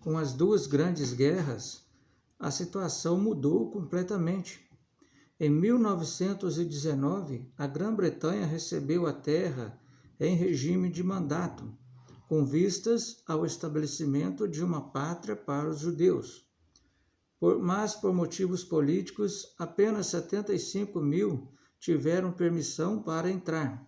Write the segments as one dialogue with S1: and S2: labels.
S1: com as duas grandes guerras, a situação mudou completamente. Em 1919, a Grã-Bretanha recebeu a terra em regime de mandato, com vistas ao estabelecimento de uma pátria para os judeus. Mas, por motivos políticos, apenas 75 mil tiveram permissão para entrar.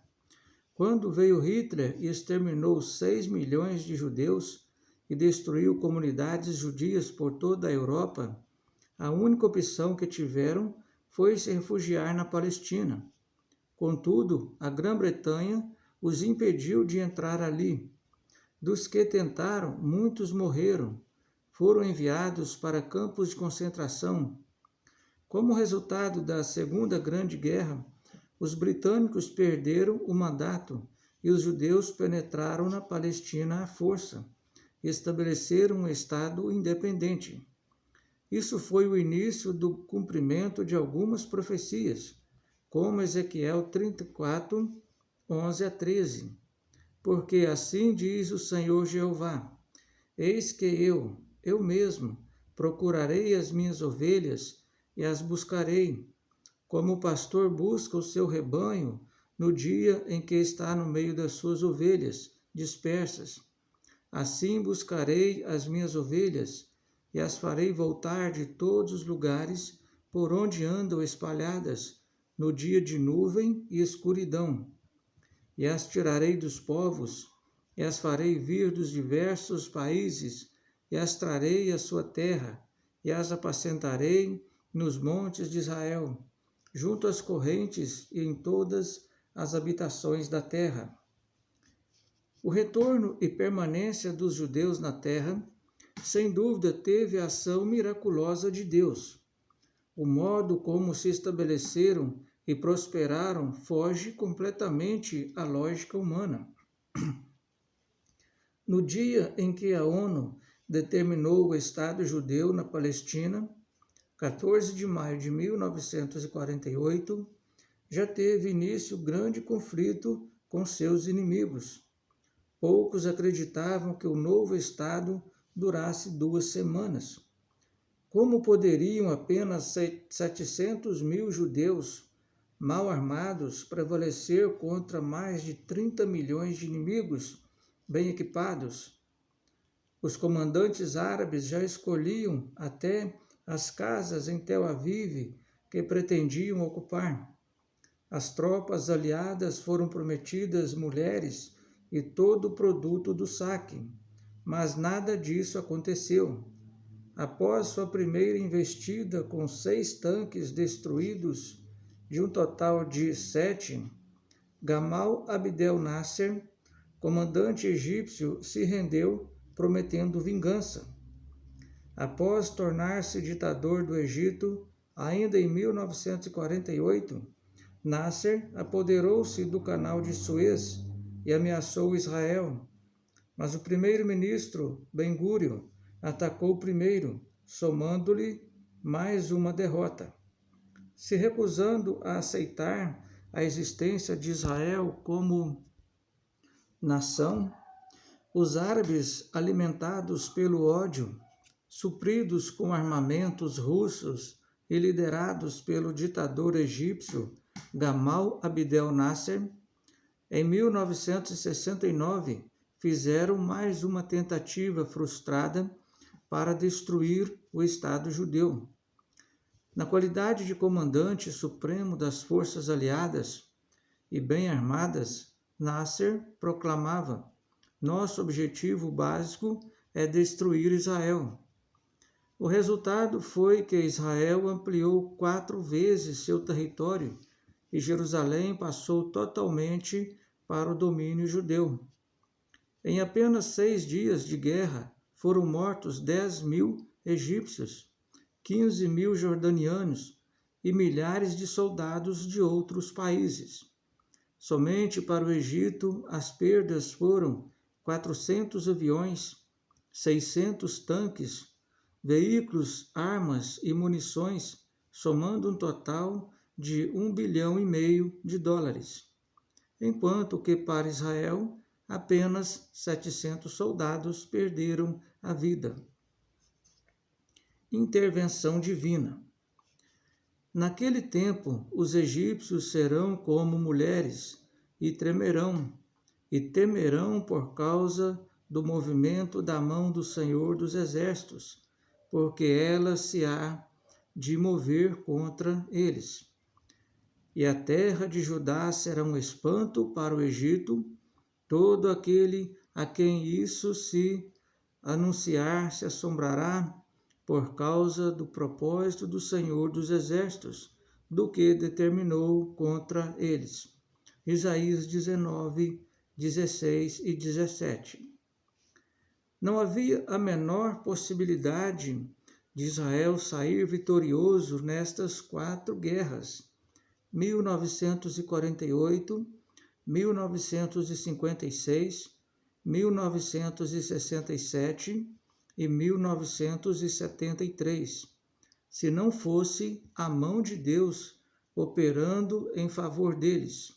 S1: Quando veio Hitler e exterminou 6 milhões de judeus e destruiu comunidades judias por toda a Europa, a única opção que tiveram foi se refugiar na Palestina. Contudo, a Grã-Bretanha os impediu de entrar ali. Dos que tentaram, muitos morreram. Foram enviados para campos de concentração. Como resultado da Segunda Grande Guerra, os britânicos perderam o mandato e os judeus penetraram na Palestina à força e estabeleceram um Estado independente. Isso foi o início do cumprimento de algumas profecias, como Ezequiel 34, 11 a 13. Porque assim diz o Senhor Jeová: eis que eu mesmo, procurarei as minhas ovelhas e as buscarei, como o pastor busca o seu rebanho no dia em que está no meio das suas ovelhas dispersas. Assim buscarei as minhas ovelhas e as farei voltar de todos os lugares por onde andam espalhadas no dia de nuvem e escuridão. E as tirarei dos povos, e as farei vir dos diversos países, e as trarei à sua terra, e as apacentarei nos montes de Israel, junto às correntes e em todas as habitações da terra. O retorno e permanência dos judeus na terra, sem dúvida, teve a ação miraculosa de Deus. O modo como se estabeleceram e prosperaram foge completamente à lógica humana. No dia em que a ONU determinou o Estado judeu na Palestina, 14 de maio de 1948, já teve início grande conflito com seus inimigos. Poucos acreditavam que o novo Estado durasse 2 semanas. Como poderiam apenas 700 mil judeus mal armados prevalecer contra mais de 30 milhões de inimigos bem equipados? Os comandantes árabes já escolhiam até as casas em Tel Aviv que pretendiam ocupar. As tropas aliadas foram prometidas mulheres e todo o produto do saque, mas nada disso aconteceu. Após sua primeira investida com 6 tanques destruídos, de um total de 7, Gamal Abdel Nasser, comandante egípcio, se rendeu, prometendo vingança. Após tornar-se ditador do Egito, ainda em 1948, Nasser apoderou-se do Canal de Suez e ameaçou Israel, mas o primeiro-ministro Ben-Gurion atacou primeiro, somando-lhe mais uma derrota. Se recusando a aceitar a existência de Israel como nação, os árabes, alimentados pelo ódio, supridos com armamentos russos e liderados pelo ditador egípcio Gamal Abdel Nasser, em 1969 fizeram mais uma tentativa frustrada para destruir o Estado judeu. Na qualidade de comandante supremo das forças aliadas e bem armadas, Nasser proclamava: nosso objetivo básico é destruir Israel. O resultado foi que Israel ampliou 4 vezes seu território e Jerusalém passou totalmente para o domínio judeu. Em apenas 6 dias de guerra, foram mortos 10 mil egípcios, 15 mil jordanianos e milhares de soldados de outros países. Somente para o Egito, as perdas foram 400 aviões, 600 tanques, veículos, armas e munições, somando um total de US$ 1,5 bilhão de dólares, enquanto que para Israel apenas 700 soldados perderam a vida. intervenção divina. Naquele tempo, os egípcios serão como mulheres e temerão por causa do movimento da mão do Senhor dos Exércitos, porque ela se há de mover contra eles. E a terra de Judá será um espanto para o Egito, todo aquele a quem isso se anunciar se assombrará por causa do propósito do Senhor dos Exércitos, do que determinou contra eles. Isaías 19, 16 e 17. Não havia a menor possibilidade de Israel sair vitorioso nestas 4 guerras, 1948, 1956, 1967 e 1973, se não fosse a mão de Deus operando em favor deles.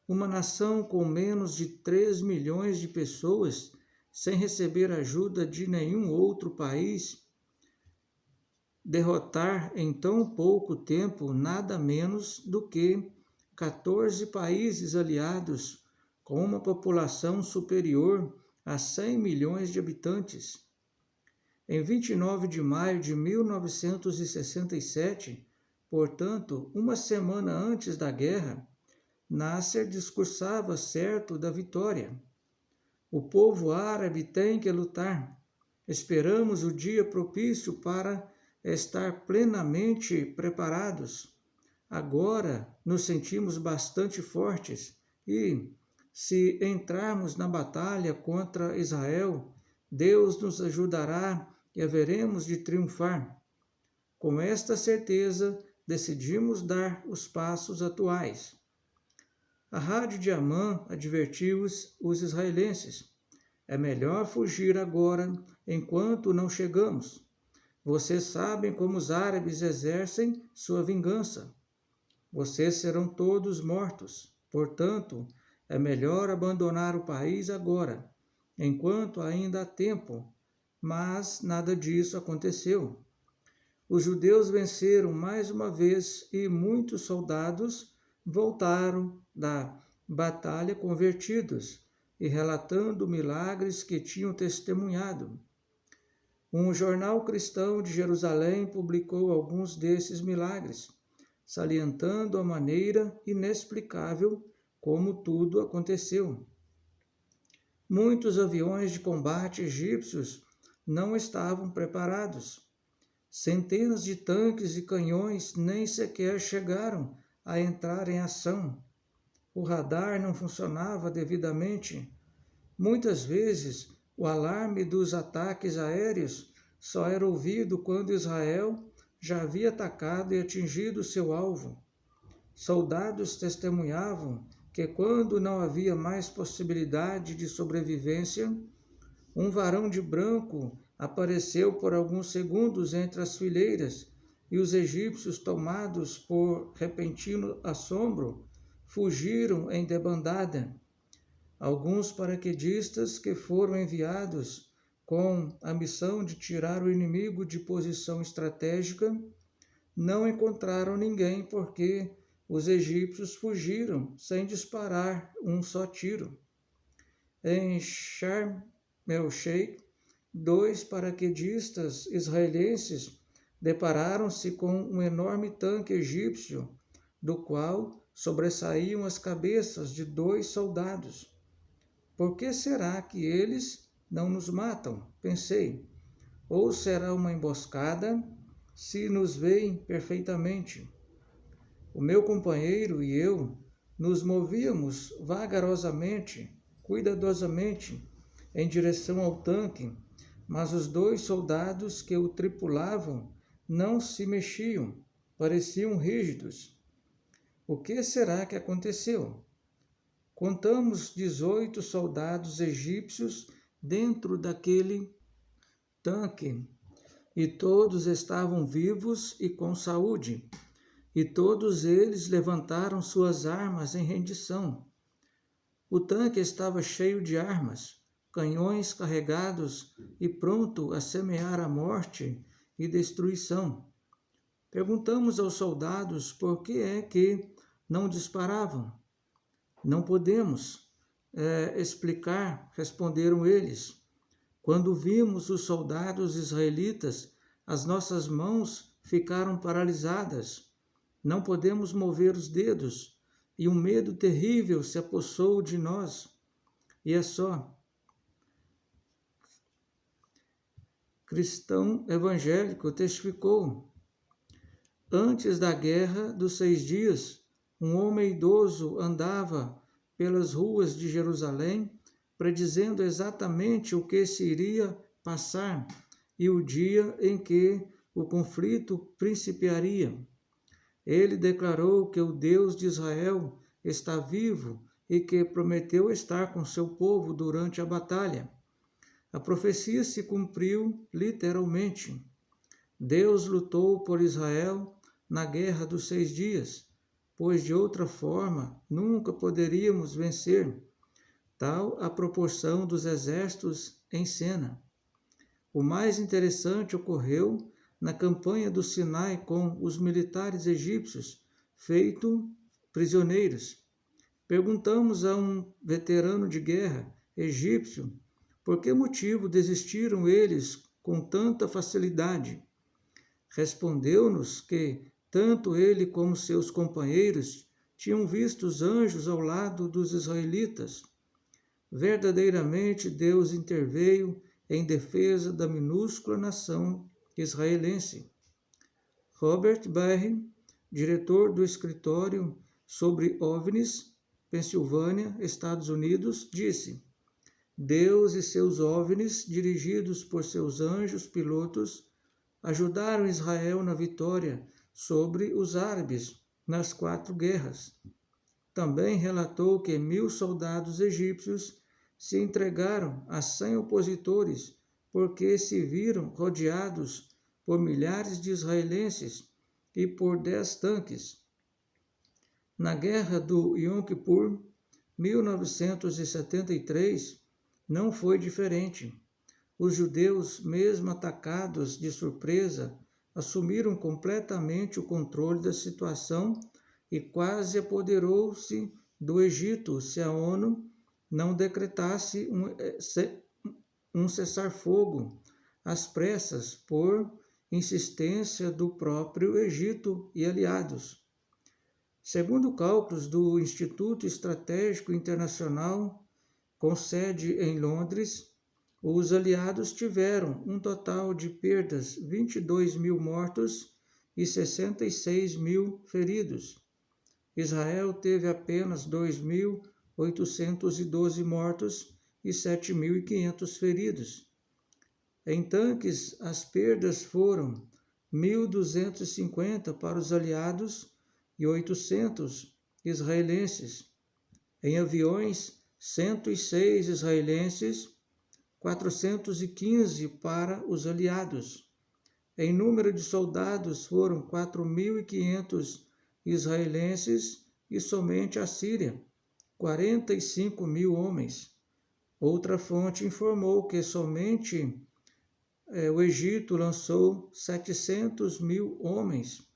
S1: Uma nação com menos de 3 milhões de pessoas, sem receber ajuda de nenhum outro país, derrotar em tão pouco tempo nada menos do que 14 países aliados com uma população superior a 100 milhões de habitantes. Em 29 de maio de 1967, portanto, uma semana antes da guerra, Nasser discursava certo da vitória. O povo árabe tem que lutar. Esperamos o dia propício para estar plenamente preparados. Agora nos sentimos bastante fortes e, se entrarmos na batalha contra Israel, Deus nos ajudará e haveremos de triunfar. Com esta certeza, decidimos dar os passos atuais. A rádio de Amã advertiu os israelenses: é melhor fugir agora, enquanto não chegamos. Vocês sabem como os árabes exercem sua vingança. Vocês serão todos mortos. Portanto, é melhor abandonar o país agora, enquanto ainda há tempo. Mas nada disso aconteceu. Os judeus venceram mais uma vez e muitos soldados voltaram da batalha convertidos e relatando milagres que tinham testemunhado. Um jornal cristão de Jerusalém publicou alguns desses milagres, salientando a maneira inexplicável como tudo aconteceu. Muitos aviões de combate egípcios não estavam preparados. Centenas de tanques e canhões nem sequer chegaram a entrar em ação. O radar não funcionava devidamente. Muitas vezes, o alarme dos ataques aéreos só era ouvido quando Israel já havia atacado e atingido seu alvo. Soldados testemunhavam que, quando não havia mais possibilidade de sobrevivência, um varão de branco apareceu por alguns segundos entre as fileiras e os egípcios, tomados por repentino assombro, fugiram em debandada. Alguns paraquedistas que foram enviados com a missão de tirar o inimigo de posição estratégica não encontraram ninguém porque os egípcios fugiram sem disparar um só tiro. Em Sharm el-Sheikh, 2 paraquedistas israelenses depararam-se com um enorme tanque egípcio, do qual sobressaíam as cabeças de 2 soldados. Por que será que eles não nos matam? Pensei. Ou será uma emboscada, se nos veem perfeitamente? O meu companheiro e eu nos movíamos vagarosamente, cuidadosamente, em direção ao tanque, mas os 2 soldados que o tripulavam não se mexiam, pareciam rígidos. O que será que aconteceu? Contamos 18 soldados egípcios dentro daquele tanque, e todos estavam vivos e com saúde, e todos eles levantaram suas armas em rendição. O tanque estava cheio de armas, canhões carregados e pronto a semear a morte e destruição. Perguntamos aos soldados por que é que não disparavam. Não podemos explicar, responderam eles. Quando vimos os soldados israelitas, as nossas mãos ficaram paralisadas. Não podemos mover os dedos, e um medo terrível se apossou de nós. E é só. Cristão evangélico testificou. Antes da guerra dos 6 dias, um homem idoso andava pelas ruas de Jerusalém, predizendo exatamente o que se iria passar e o dia em que o conflito principiaria. Ele declarou que o Deus de Israel está vivo e que prometeu estar com seu povo durante a batalha. A profecia se cumpriu literalmente. Deus lutou por Israel na guerra dos 6 dias, pois de outra forma nunca poderíamos vencer, tal a proporção dos exércitos em cena. O mais interessante ocorreu na campanha do Sinai com os militares egípcios, feitos prisioneiros. Perguntamos a um veterano de guerra egípcio por que motivo desistiram eles com tanta facilidade. Respondeu-nos que tanto ele como seus companheiros tinham visto os anjos ao lado dos israelitas. Verdadeiramente Deus interveio em defesa da minúscula nação israelense. Robert Barry, diretor do escritório sobre OVNIs, Pensilvânia, Estados Unidos, disse: Deus e seus OVNIs, dirigidos por seus anjos pilotos, ajudaram Israel na vitória sobre os árabes nas 4 guerras. Também relatou que 1.000 soldados egípcios se entregaram a 100 opositores porque se viram rodeados por milhares de israelenses e por 10 tanques. Na guerra do Yom Kippur, 1973, não foi diferente. Os judeus, mesmo atacados de surpresa, assumiram completamente o controle da situação e quase apoderou-se do Egito se a ONU não decretasse um cessar-fogo às pressas por insistência do próprio Egito e aliados. Segundo cálculos do Instituto Estratégico Internacional, com sede em Londres, os aliados tiveram um total de perdas, 22.000 mortos e 66.000 feridos. Israel teve apenas 2.812 mortos e 7.500 feridos. Em tanques, as perdas foram 1.250 para os aliados e 800 israelenses. Em aviões, 106 israelenses, 415 para os aliados. Em número de soldados, foram 4.500 israelenses e somente a Síria, 45.000 homens. Outra fonte informou que somente o Egito lançou 700.000 homens,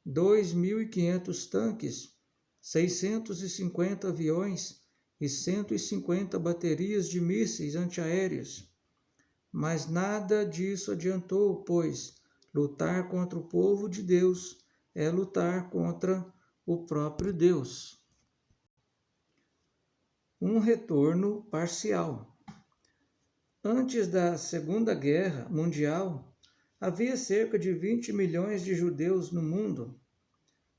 S1: 2.500 tanques, 650 aviões e 150 baterias de mísseis antiaéreos. Mas nada disso adiantou, pois lutar contra o povo de Deus é lutar contra o próprio Deus. Um retorno parcial. Antes da Segunda Guerra Mundial, havia cerca de 20 milhões de judeus no mundo.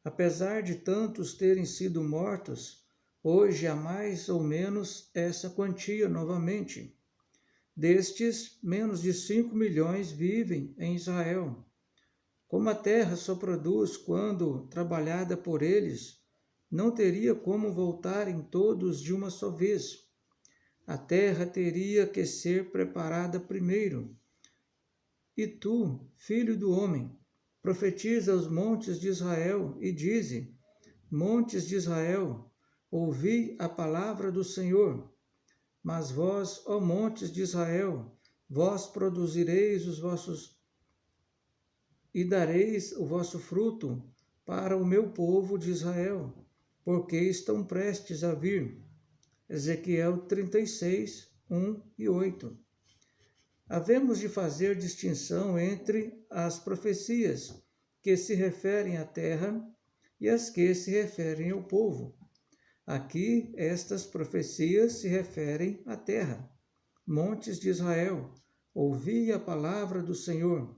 S1: Apesar de tantos terem sido mortos, hoje há mais ou menos essa quantia novamente. Destes, menos de 5 milhões vivem em Israel. Como a terra só produz quando trabalhada por eles, não teria como voltarem todos de uma só vez. A terra teria que ser preparada primeiro. E tu, filho do homem, profetiza aos montes de Israel e dize: Montes de Israel, ouvi a palavra do Senhor. Mas vós, ó montes de Israel, vós produzireis os vossos e dareis o vosso fruto para o meu povo de Israel, porque estão prestes a vir. Ezequiel 36, 1 e 8. Havemos de fazer distinção entre as profecias que se referem à terra e as que se referem ao povo. Aqui, estas profecias se referem à terra. Montes de Israel, ouvi a palavra do Senhor.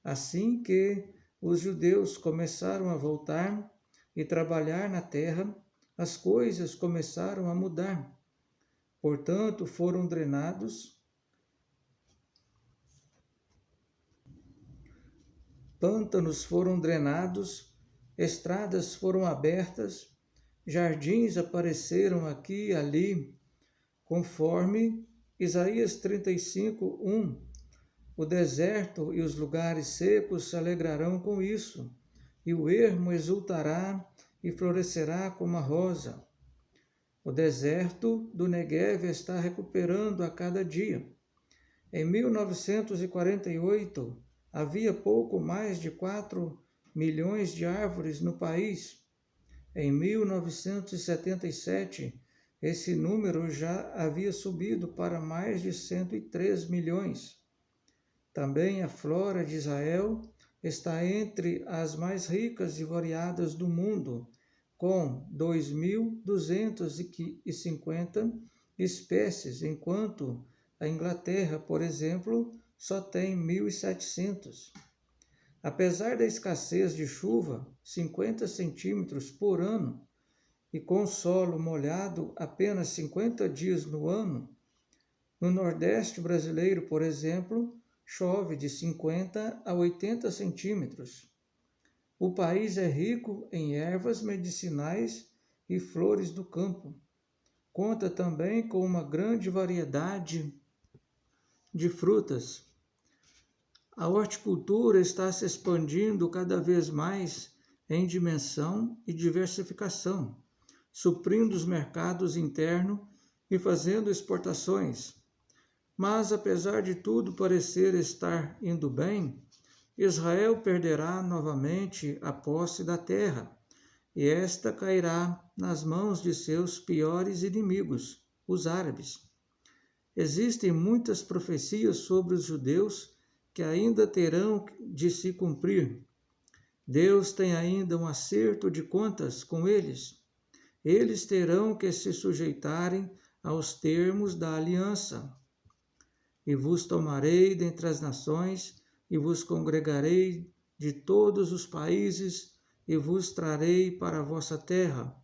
S1: Assim que os judeus começaram a voltar e trabalhar na terra, as coisas começaram a mudar. Portanto, foram drenados, pântanos foram drenados, estradas foram abertas, jardins apareceram aqui e ali, conforme Isaías 35, 1. O deserto e os lugares secos se alegrarão com isso, e o ermo exultará e florescerá como a rosa. O deserto do Neguev está recuperando a cada dia. Em 1948, havia pouco mais de 4 milhões de árvores no país. Em 1977, esse número já havia subido para mais de 103 milhões. Também a flora de Israel está entre as mais ricas e variadas do mundo, com 2.250 espécies, enquanto a Inglaterra, por exemplo, só tem 1.700. Apesar da escassez de chuva, 50 centímetros por ano, e com solo molhado apenas 50 dias no ano, no Nordeste brasileiro, por exemplo, chove de 50 a 80 centímetros. O país é rico em ervas medicinais e flores do campo. Conta também com uma grande variedade de frutas. A horticultura está se expandindo cada vez mais em dimensão e diversificação, suprindo os mercados internos e fazendo exportações. Mas, apesar de tudo parecer estar indo bem, Israel perderá novamente a posse da terra, e esta cairá nas mãos de seus piores inimigos, os árabes. Existem muitas profecias sobre os judeus que ainda terão de se cumprir. Deus tem ainda um acerto de contas com eles. Eles terão que se sujeitarem aos termos da aliança. E vos tomarei dentre as nações, e vos congregarei de todos os países, e vos trarei para a vossa terra.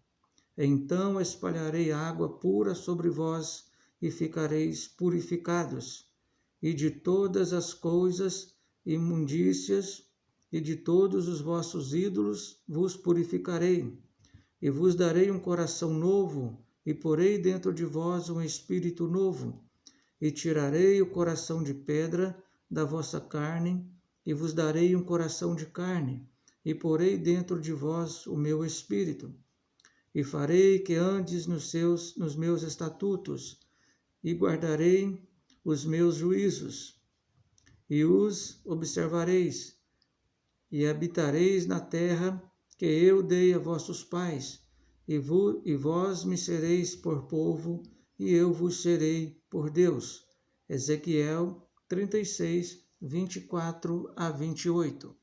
S1: Então espalharei água pura sobre vós, e ficareis purificados. E de todas as coisas imundícias, e de todos os vossos ídolos vos purificarei. E vos darei um coração novo, e porei dentro de vós um espírito novo. E tirarei o coração de pedra da vossa carne, e vos darei um coração de carne, e porei dentro de vós o meu espírito. E farei que andes nos meus estatutos, e guardarei os meus juízos, e os observareis, e habitareis na terra que eu dei a vossos pais, e vós me sereis por povo, e eu vos serei por Deus. Ezequiel 36, 24 a 28.